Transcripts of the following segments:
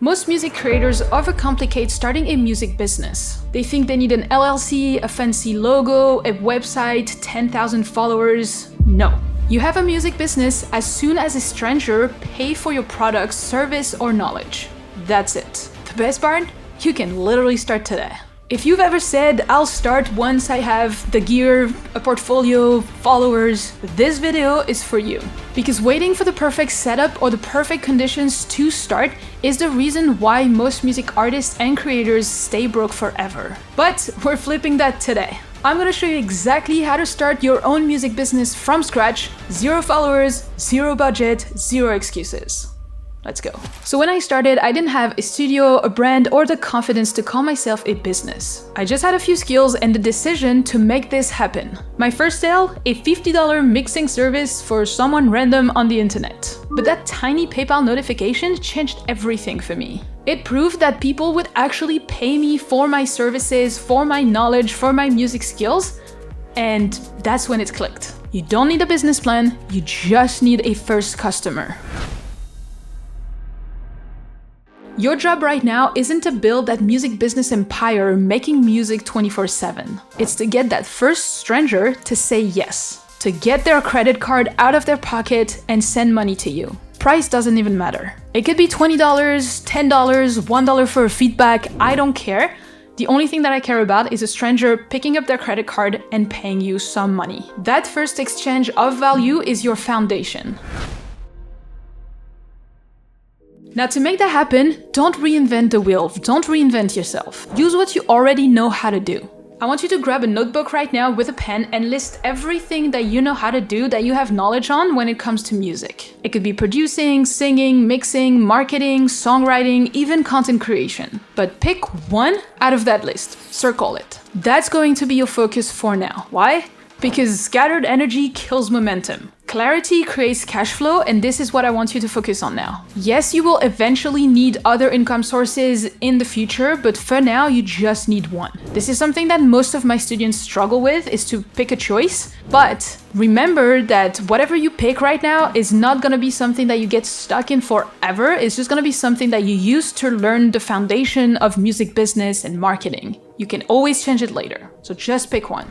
Most music creators overcomplicate starting a music business. They think they need an LLC, a fancy logo, a website, 10,000 followers. No. You have a music business as soon as a stranger pays for your product, service, or knowledge. That's it. The best part? You can literally start today. If you've ever said, I'll start once I have the gear, a portfolio, followers, this video is for you. Because waiting for the perfect setup or the perfect conditions to start is the reason why most music artists and creators stay broke forever. But we're flipping that today. I'm gonna show you exactly how to start your own music business from scratch, 0 followers, 0 budget, 0 excuses. Let's go. So when I started, I didn't have a studio, a brand, or the confidence to call myself a business. I just had a few skills and the decision to make this happen. My first sale, a $50 mixing service for someone random on the internet. But that tiny PayPal notification changed everything for me. It proved that people would actually pay me for my services, for my knowledge, for my music skills, and that's when it clicked. You don't need a business plan, you just need a first customer. Your job right now isn't to build that music business empire making music 24/7. It's to get that first stranger to say yes, to get their credit card out of their pocket and send money to you. Price doesn't even matter. It could be $20, $10, $1 for a feedback, I don't care. The only thing that I care about is a stranger picking up their credit card and paying you some money. That first exchange of value is your foundation. Now to make that happen, don't reinvent the wheel, don't reinvent yourself. Use what you already know how to do. I want you to grab a notebook right now with a pen and list everything that you know how to do that you have knowledge on when it comes to music. It could be producing, singing, mixing, marketing, songwriting, even content creation. But pick one out of that list, circle it. That's going to be your focus for now. Why? Because scattered energy kills momentum. Clarity creates cash flow, and this is what I want you to focus on now. Yes, you will eventually need other income sources in the future, but for now, you just need one. This is something that most of my students struggle with, is to pick a choice. But remember that whatever you pick right now is not gonna be something that you get stuck in forever. It's just gonna be something that you use to learn the foundation of music business and marketing. You can always change it later, so just pick one.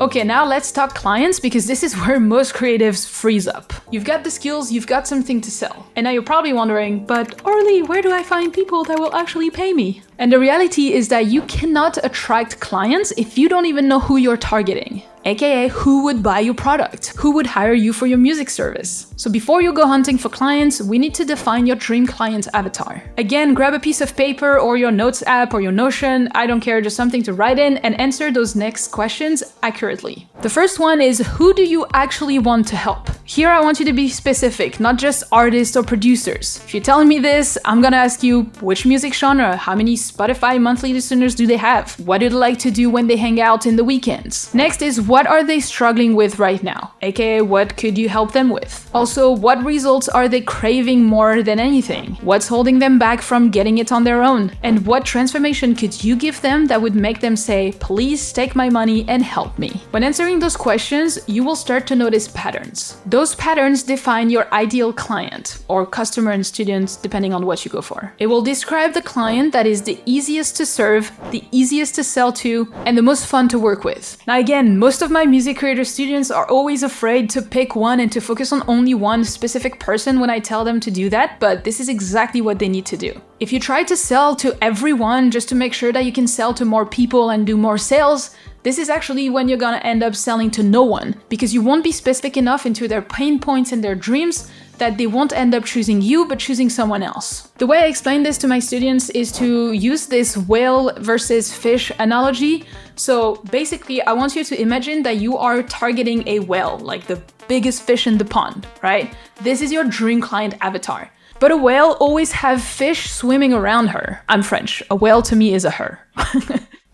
Okay, now let's talk clients, because this is where most creatives freeze up. You've got the skills, you've got something to sell. And now you're probably wondering, but Orly, where do I find people that will actually pay me? And the reality is that you cannot attract clients if you don't even know who you're targeting. AKA, who would buy your product? Who would hire you for your music service? So before you go hunting for clients, we need to define your dream client avatar. Again, grab a piece of paper or your notes app or your Notion, I don't care, just something to write in and answer those next questions accurately. The first one is, who do you actually want to help? Here I want you to be specific, not just artists or producers. If you're telling me this, I'm gonna ask you, which music genre? How many Spotify monthly listeners do they have? What do they like to do when they hang out in the weekends? Next is, what are they struggling with right now? AKA, what could you help them with? Also, what results are they craving more than anything? What's holding them back from getting it on their own? And what transformation could you give them that would make them say, please take my money and help me? When answering those questions, you will start to notice patterns. Those patterns define your ideal client, or customer and student, depending on what you go for. It will describe the client that is the easiest to serve, the easiest to sell to, and the most fun to work with. Now again, most of my music creator students are always afraid to pick one and to focus on only one specific person when I tell them to do that, but this is exactly what they need to do. If you try to sell to everyone just to make sure that you can sell to more people and do more sales, this is actually when you're gonna end up selling to no one, because you won't be specific enough into their pain points and their dreams that they won't end up choosing you, but choosing someone else. The way I explain this to my students is to use this whale versus fish analogy. So basically, I want you to imagine that you are targeting a whale, like the biggest fish in the pond, right? This is your dream client avatar. But a whale always have fish swimming around her. I'm French. A whale to me is a her.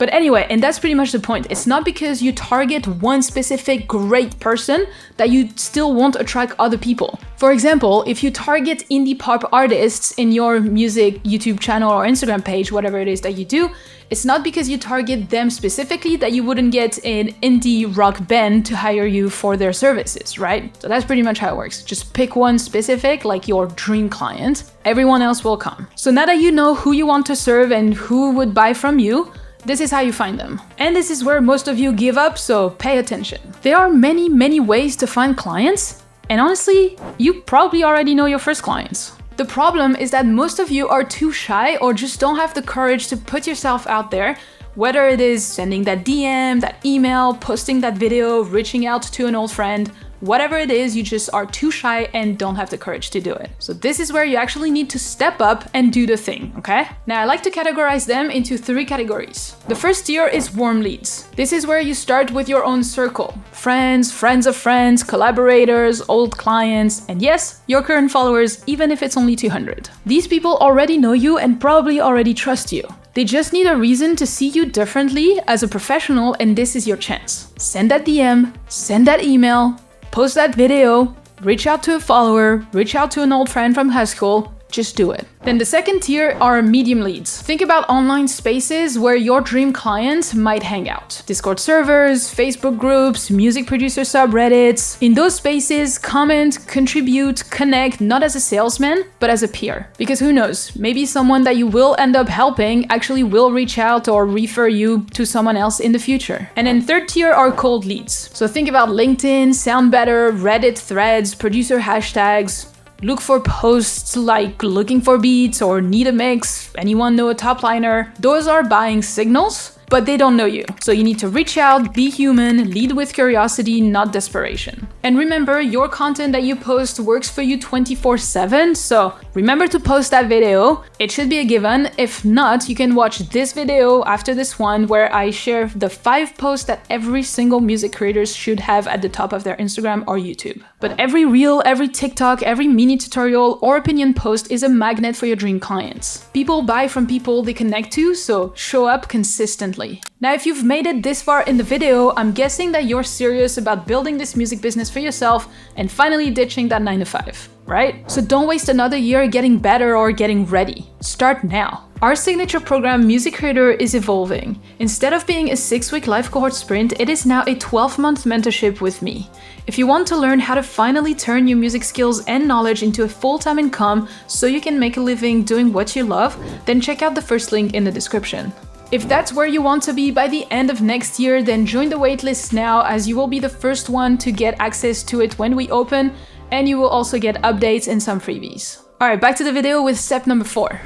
But anyway, and that's pretty much the point. It's not because you target one specific great person that you still won't attract other people. For example, if you target indie pop artists in your music YouTube channel or Instagram page, whatever it is that you do, it's not because you target them specifically that you wouldn't get an indie rock band to hire you for their services, right? So that's pretty much how it works. Just pick one specific, like your dream client. Everyone else will come. So now that you know who you want to serve and who would buy from you, this is how you find them. And this is where most of you give up, so pay attention. There are many, many ways to find clients, and honestly, you probably already know your first clients. The problem is that most of you are too shy or just don't have the courage to put yourself out there, whether it is sending that DM, that email, posting that video, reaching out to an old friend. Whatever it is, you just are too shy and don't have the courage to do it. So this is where you actually need to step up and do the thing, okay? Now I like to categorize them into 3 categories. The first tier is warm leads. This is where you start with your own circle. Friends, friends of friends, collaborators, old clients, and yes, your current followers, even if it's only 200. These people already know you and probably already trust you. They just need a reason to see you differently as a professional, and this is your chance. Send that DM, send that email, post that video, reach out to a follower, reach out to an old friend from high school, just do it. Then the second tier are medium leads. Think about online spaces where your dream client might hang out. Discord servers, Facebook groups, music producer subreddits. In those spaces, comment, contribute, connect, not as a salesman, but as a peer. Because who knows, maybe someone that you will end up helping actually will reach out or refer you to someone else in the future. And then third tier are cold leads. So think about LinkedIn, Sound Better, Reddit threads, producer hashtags. Look for posts like looking for beats or need a mix, anyone know a top liner? Those are buying signals, but they don't know you. So you need to reach out, be human, lead with curiosity, not desperation. And remember, your content that you post works for you 24/7, so remember to post that video. It should be a given. If not, you can watch this video after this one where I share the 5 posts that every single music creator should have at the top of their Instagram or YouTube. But every reel, every TikTok, every mini tutorial or opinion post is a magnet for your dream clients. People buy from people they connect to, so show up consistently. Now, if you've made it this far in the video, I'm guessing that you're serious about building this music business for yourself and finally ditching that 9 to 5, right? So don't waste another year getting better or getting ready. Start now. Our signature program, Music Creator, is evolving. Instead of being a 6-week live cohort sprint, it is now a 12-month mentorship with me. If you want to learn how to finally turn your music skills and knowledge into a full-time income so you can make a living doing what you love, then check out the first link in the description. If that's where you want to be by the end of next year, then join the waitlist now, as you will be the first one to get access to it when we open, and you will also get updates and some freebies. Alright, back to the video with step number 4.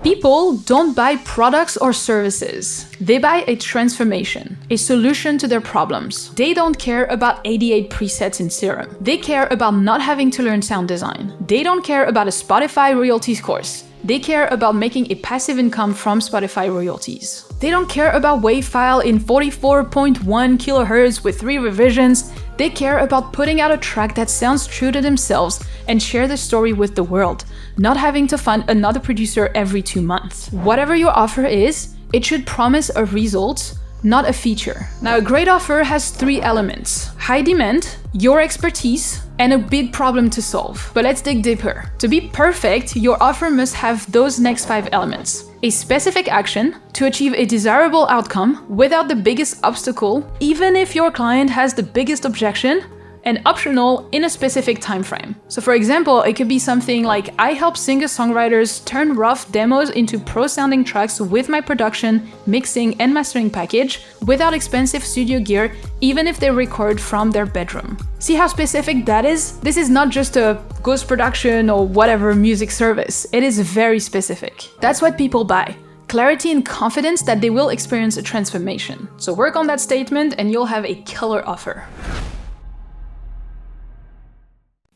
People don't buy products or services. They buy a transformation, a solution to their problems. They don't care about 88 presets in Serum. They care about not having to learn sound design. They don't care about a Spotify royalties course. They care about making a passive income from Spotify royalties. They don't care about WAV file in 44.1 kHz with 3 revisions. They care about putting out a track that sounds true to themselves and share the story with the world, not having to find another producer every 2 months. Whatever your offer is, it should promise a result, not a feature. Now, a great offer has 3 elements: high demand, your expertise, and a big problem to solve. But let's dig deeper. To be perfect, your offer must have those next 5 elements. A specific action to achieve a desirable outcome without the biggest obstacle, even if your client has the biggest objection, and optional in a specific time frame. So for example, it could be something like, I help singer-songwriters turn rough demos into pro-sounding tracks with my production, mixing, and mastering package without expensive studio gear, even if they record from their bedroom. See how specific that is? This is not just a ghost production or whatever music service. It is very specific. That's what people buy. Clarity and confidence that they will experience a transformation. So work on that statement and you'll have a killer offer.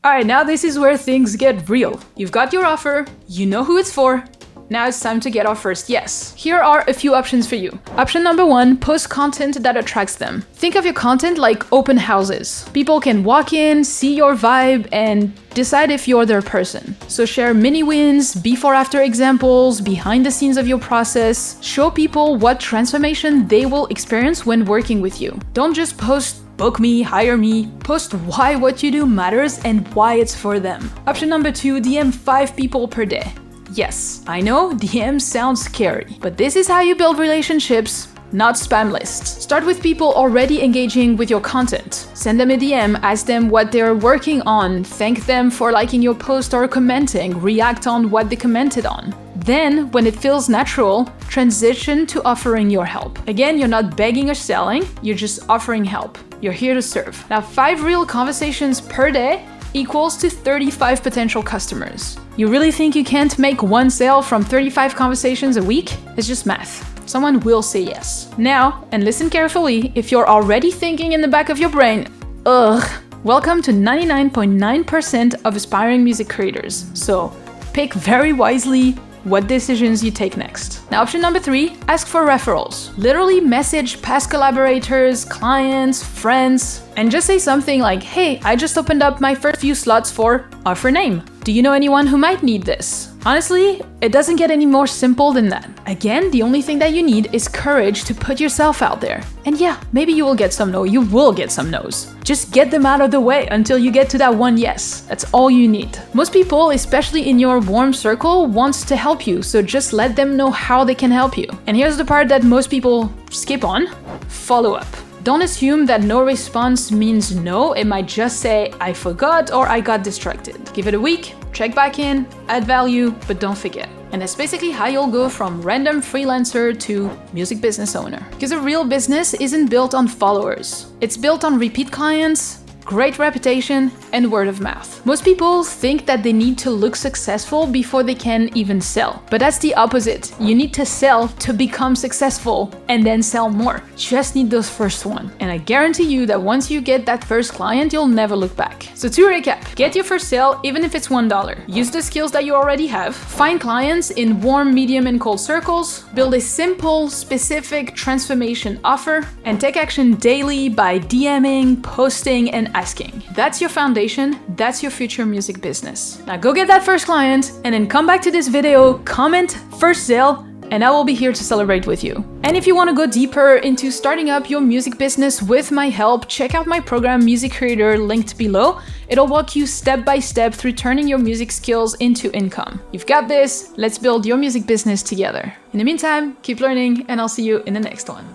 Alright, now this is where things get real. You've got your offer, you know who it's for, Now it's time to get our first yes. Here are a few options for you. Option number 1, post content that attracts them. Think of your content like open houses. People can walk in, see your vibe, and decide if you're their person. So share mini wins, before-after examples, behind the scenes of your process. Show people what transformation they will experience when working with you. Don't just post book me, hire me. Post why what you do matters and why it's for them. Option number 2, DM 5 people per day. Yes, I know, DM sounds scary, but this is how you build relationships, not spam lists. Start with people already engaging with your content. Send them a DM, ask them what they're working on, thank them for liking your post or commenting, react on what they commented on. Then, when it feels natural, transition to offering your help. Again, you're not begging or selling, you're just offering help. You're here to serve. Now, 5 real conversations per day equals to 35 potential customers. You really think you can't make one sale from 35 conversations a week? It's just math. Someone will say yes. Now, and listen carefully, if you're already thinking in the back of your brain, ugh, welcome to 99.9% of aspiring music creators. So, pick very wisely what decisions you take next. Now, option number 3, ask for referrals. Literally message past collaborators, clients, friends, and just say something like, hey, I just opened up my first few slots for offer name. Do you know anyone who might need this? Honestly, it doesn't get any more simple than that. Again, the only thing that you need is courage to put yourself out there. And yeah, maybe you will get some no, you will get some no's. Just get them out of the way until you get to that one yes. That's all you need. Most people, especially in your warm circle, wants to help you, so just let them know how they can help you. And here's the part that most people skip on: follow up. Don't assume that no response means no. It might just say, I forgot or I got distracted. Give it a week, check back in, add value, but don't forget. And that's basically how you'll go from random freelancer to music business owner. Because a real business isn't built on followers. It's built on repeat clients, great reputation, and word of mouth. Most people think that they need to look successful before they can even sell. But that's the opposite. You need to sell to become successful and then sell more. Just need those first one. And I guarantee you that once you get that first client, you'll never look back. So to recap, get your first sale, even if it's $1. Use the skills that you already have. Find clients in warm, medium, and cold circles. Build a simple, specific transformation offer. And take action daily by DMing, posting, and asking. That's your foundation, that's your future music business. Now go get that first client and then come back to this video, comment first sale, and I will be here to celebrate with you. And if you want to go deeper into starting up your music business with my help, check out my program Music Creator, linked below. It'll walk you step by step through turning your music skills into income. You've got this, let's build your music business together. In the meantime, keep learning and I'll see you in the next one.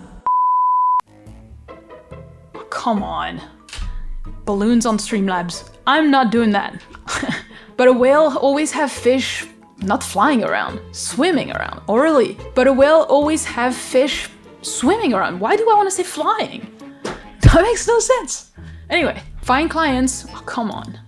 Oh, come on. Balloons on Streamlabs. I'm not doing that. But a whale always have fish not flying around, swimming around. Or really, but a whale always have fish swimming around. Why do I want to say flying? That makes no sense. Anyway, find clients. Oh, come on.